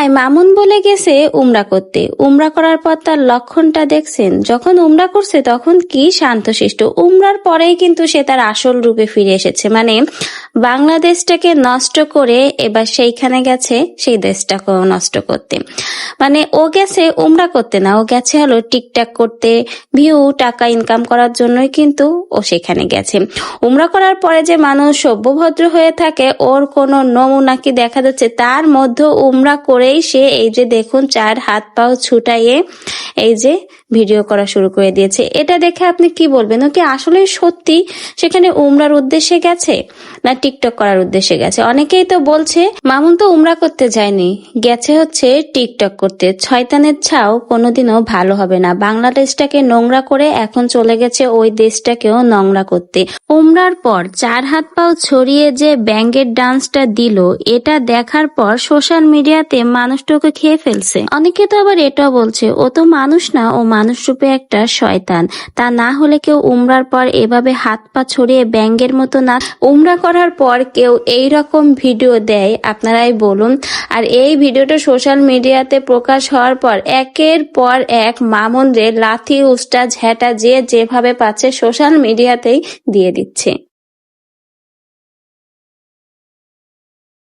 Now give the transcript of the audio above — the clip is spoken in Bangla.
ভাই মামুন বলে গেছে উমরা করতে, উমরা করার পর তার লক্ষণটা দেখছেন। যখন উমরা করছে তখন কি শান্তশিষ্ট, উমরার পরেই কিন্তু সে তার আসল রূপে ফিরে এসেছে। মানে বাংলাদেশটাকে নষ্ট করে এবার সেইখানে গেছে সেই দেশটাকেও নষ্ট করতে। মানে ও গেছে উমরা করতে না, ও গেছে হলো টিকটাক করতে, ভিউ টাকা ইনকাম করার জন্যই কিন্তু ও সেখানে গেছে। উমরা করার পরে যে মানুষ সভ্যভদ্র হয়ে থাকে ওর কোনো নমুনা কি দেখা যাচ্ছে? তার মধ্যে উমরা করেই সে এই যে দেখুন চার হাত পাও ছুটাইয়ে এই যে ভিডিও করা শুরু করে দিয়েছে। এটা দেখে আপনি কি বলবেন, ও কি আসলে সত্যি সেখানে উমরার উদ্দেশ্যে গেছে না টিকটক করার উদ্দেশ্যে গেছে? অনেকেই তো বলছে মামুন তো উমরা করতে যায়নি, গেছে হচ্ছে টিকটক করতে। শয়তানের ছাও কোনোদিনও ভালো হবে না। বাংলাদেশটাকে নোংরা করে এখন চলে গেছে ওই দেশটাকেও নোংরা করতে। উমরার পর চার হাত পাও ছড়িয়ে যে ব্যাঙ্গের ডান্সটা দিল, এটা দেখার পর সোশ্যাল মিডিয়াতে মানুষটাকে খেয়ে ফেলছে। অনেকে তো আবার এটাও বলছে ও তো মানুষ না, ও মানুষ রূপে একটা শয়তান। তা না হলে কেউ উমরার পর এভাবে হাত পা ছড়িয়ে ব্যাঙ্গের মতো না। উমরা করার পর কেউ এই রকম ভিডিও দেয়? আপনারাই বলুন। আর এই ভিডিওটা সোশ্যাল মিডিয়াতে প্রকাশ হওয়ার পর একের পর এক মামুনরে লাথি উস্টা ঝেঁটা যে যেভাবে পাচ্ছে সোশ্যাল মিডিয়াতেই দিয়ে দিচ্ছে।